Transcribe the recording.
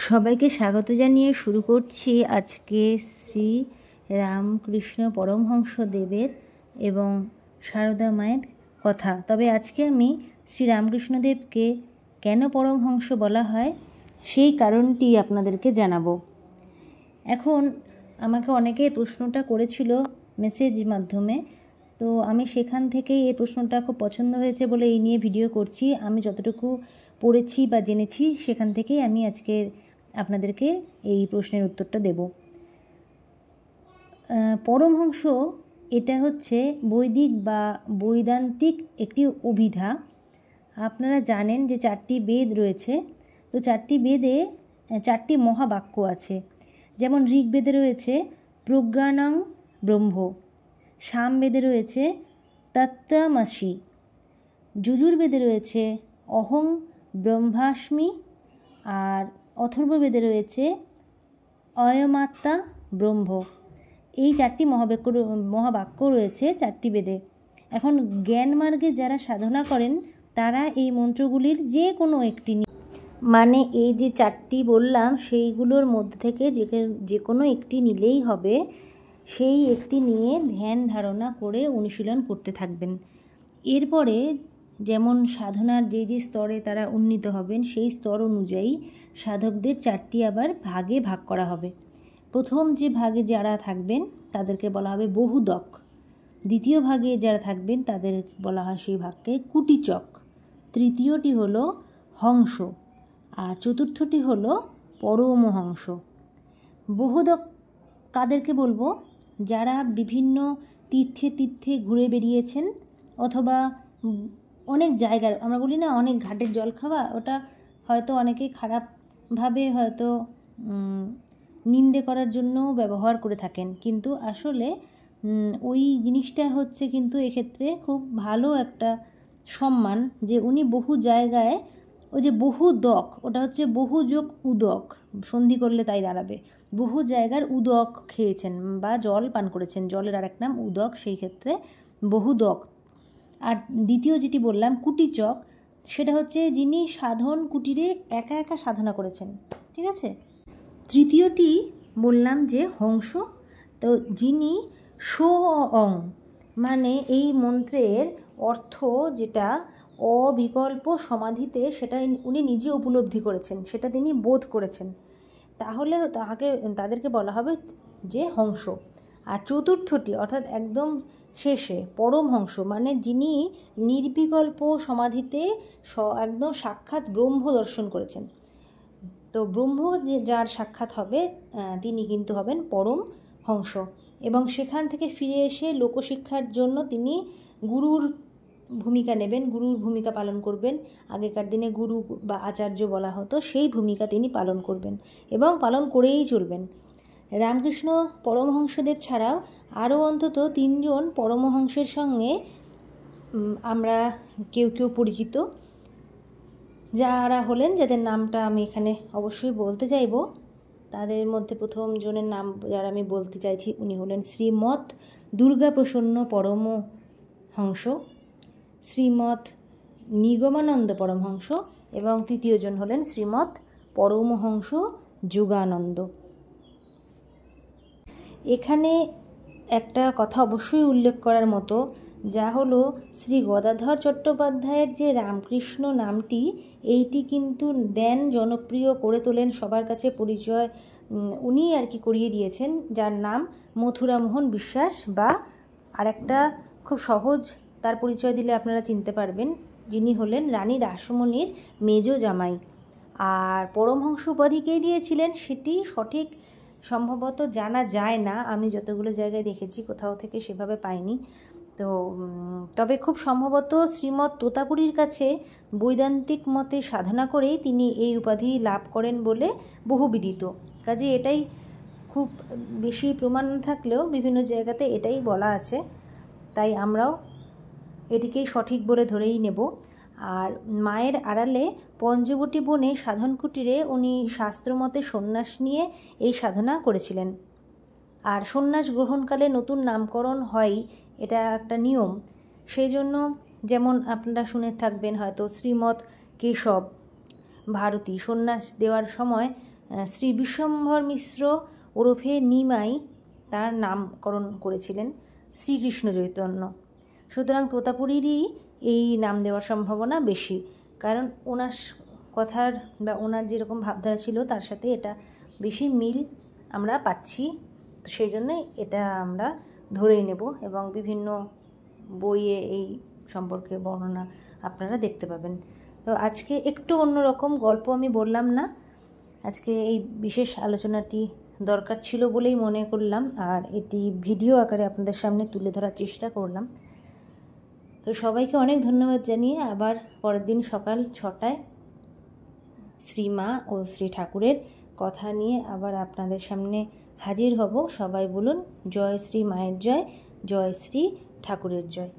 সবাইকে স্বাগত জানিয়ে শুরু করছি আজকে শ্রী রামকৃষ্ণ পরমহংসদেবের এবং সারদা মায়ের কথা। তবে আজকে আমি শ্রী রামকৃষ্ণদেবকে কেন পরমহংস বলা হয় সেই কারণটি আপনাদেরকে জানাবো। এখন আমাকে অনেকে প্রশ্নটা করেছিল মেসেজ মাধ্যমে, তো আমি সেখান থেকেই এই প্রশ্নটা খুব পছন্দ হয়েছে বলে এই নিয়ে ভিডিও করছি। আমি যতটুকু পড়েছি বা জেনেছি সেখান থেকেই আমি আজকে আপনাদেরকে এই প্রশ্নের উত্তরটা দেব। পরমহংস এটা হচ্ছে বৈদিক বা বৈদান্তিক একটি অভিধা। আপনারা জানেন যে 4টি বেদ রয়েছে, তো 4টি বেদে 4টি মহাবাক্য আছে। যেমন ঋগ্বেদে রয়েছে প্রজ্ঞানং ব্রহ্ম, সামবেদে রয়েছে তত্ত্বমসি, যজুর্বেদে রয়েছে অহং ব্রহ্মাস্মি, আর অথর্ববেদে রয়েছে অয়মাত্মা ব্রহ্ম। এই 4টি মহাবাক্য রয়েছে 4টি বেদে। এখন জ্ঞান মার্গে যারা সাধনা করেন তারা এই মন্ত্রগুলির যে কোনো একটি মানে এই যে 4টি বললাম সেইগুলোর মধ্যে থেকে যে কোনো একটি নিলেই হবে। সেই একটি নিয়ে ধ্যান ধারণা করে অনুশীলন করতে থাকবেন। এরপরে যেমন সাধনার যে স্তরে তারা উন্নীত হবেন সেই স্তর অনুযায়ী সাধকদের 4টি আবার ভাগে ভাগ করা হবে। প্রথম যে ভাগে যারা থাকবেন তাদেরকে বলা হবে বহুদক, দ্বিতীয় ভাগে যারা থাকবেন তাদের বলা হয় সেই ভাগকে কুটিচক, তৃতীয়টি হলো হংস, আর চতুর্থটি হলো পরমহংস। বহুদক কাদেরকে বলবো? যারা বিভিন্ন তীর্থে ঘুরে বেরিয়েছেন, অথবা অনেক জায়গার, আমরা বলি না অনেক ঘাটের জল খাওয়া, ওটা হয়তো অনেকে খারাপভাবে হয়তো নিন্দে করার জন্য ব্যবহার করে থাকেন, কিন্তু আসলে ওই জিনিসটা হচ্ছে কিন্তু এক্ষেত্রে খুব ভালো একটা সম্মান যে উনি বহু জায়গায়, ওই যে বহুদক ওটা হচ্ছে বহুযোগ উদক, সন্ধি করলে তাই দাঁড়াবে, বহু জায়গার উদক খেয়েছেন বা জল পান করেছেন, জলের আরেক নাম উদক, সেই ক্ষেত্রে বহুদক। আর দ্বিতীয় যেটি বললাম কুটিচক, সেটা হচ্ছে যিনি সাধন কুটিরে একা একা সাধনা করেছেন, ঠিক আছে। তৃতীয়টি বললাম যে হংস, তো যিনি অং মানে এই মন্ত্রের অর্থ যেটা অবিকল্প সমাধিতে, সেটা উনি নিজে উপলব্ধি করেছেন, সেটা তিনি বোধ করেছেন, তাহলে তাদেরকে বলা হবে যে হংস। আর চতুর্থটি অর্থাৎ একদম শেষে পরমহংস, মানে যিনি নির্বিকল্প সমাধিতে একদম সাক্ষাৎ ব্রহ্ম দর্শন করেছেন। তো ব্রহ্ম যার সাক্ষাৎ হবে তিনি কিন্তু হবেন পরমহংস, এবং সেখান থেকে ফিরে এসে লোকশিক্ষার জন্য তিনি গুরুর ভূমিকা নেবেন, গুরুর ভূমিকা পালন করবেন। আগেকার দিনে গুরু বা আচার্য বলা হতো, সেই ভূমিকা তিনি পালন করবেন এবং পালন করেই চলবেন। রামকৃষ্ণ পরমহংসদেব ছাড়াও আরও অন্তত 3 জন পরমহংসের সঙ্গে আমরা কেউ পরিচিত, যারা হলেন, যাদের নামটা আমি এখানে অবশ্যই বলতে চাইব। তাদের মধ্যে প্রথম জনের নাম যারা আমি বলতে চাইছি, উনি হলেন শ্রীমৎ দুর্গাপ্রসন্ন পরমহংস, শ্রীমৎ নিগমানন্দ পরমহংস, এবং তৃতীয় জন হলেন শ্রীমৎ পরমহংস যোগানন্দ। এখানে একটা কথা অবশ্যই উল্লেখ করার মতো, যা হলো শ্রী গদাধর চট্টোপাধ্যায়ের যে রামকৃষ্ণ নামটি, এইটি কিন্তু দেন জনপ্রিয় করে তোলেন, সবার কাছে পরিচয় উনি আর কি করিয়ে দিয়েছেন, যার নাম মথুরামোহন বিশ্বাস, বা আরেকটা খুব সহজ তার পরিচয় দিলে আপনারা চিনতে পারবেন, যিনি হলেন রানী রাসমণির মেজ জামাই। আর পরমহংস উপাধি কে দিয়েছিলেন সেটি সঠিক সম্ভবত জানা যায় না, আমি যতগুলো জায়গায় দেখেছি কোথাও থেকে সেভাবে পাইনি। তো তবে খুব সম্ভবত শ্রীমৎ তোতাপুরীর কাছে বৈদান্তিক মতে সাধনা করেই তিনি এই উপাধি লাভ করেন বলে বহুবিদিত। কাজে এটাই খুব বেশি প্রমাণ থাকলেও বিভিন্ন জায়গাতে এটাই বলা আছে, তাই আমরাও এটিকেই সঠিক বলে ধরেই নেব। আর মায়ের আড়ালে পঞ্চবটী বনে সাধন কুটিরে উনি শাস্ত্রমতে সন্ন্যাস নিয়ে এই সাধনা করেছিলেন। আর সন্ন্যাস গ্রহণকালে নতুন নামকরণ হয়, এটা একটা নিয়ম। সেই জন্য যেমন আপনারা শুনে থাকবেন হয়তো শ্রীমৎ কেশব ভারতী সন্ন্যাস দেওয়ার সময় শ্রী বিশ্বম্ভর মিশ্র ওরফে নিমাই তার নামকরণ করেছিলেন শ্রীকৃষ্ণ চৈতন্য। সুতরাং তোতাপুরীরই এই নাম দেওয়ার সম্ভাবনা বেশি, কারণ ওনার কথার বা ওনার যেরকম ভাবধারা ছিল তার সাথে এটা বেশি মিল আমরা পাচ্ছি। তো সেই জন্যই এটা আমরা ধরেই নেব, এবং বিভিন্ন বইয়ে এই সম্পর্কে বর্ণনা আপনারা দেখতে পাবেন। তো আজকে একটু অন্যরকম গল্প আমি বললাম না, আজকে এই বিশেষ আলোচনাটি দরকার ছিল বলেই মনে করলাম, আর এটি ভিডিও আকারে আপনাদের সামনে তুলে ধরার চেষ্টা করলাম। তো সবাইকে অনেক ধন্যবাদ জানিয়ে আবার পরের দিন সকাল 6টায় শ্রীমা ও শ্রী ঠাকুরের কথা নিয়ে আবার আপনাদের সামনে হাজির হব। সবাই বলুন জয় শ্রী মায়ের জয়, জয় শ্রী ঠাকুরের জয়।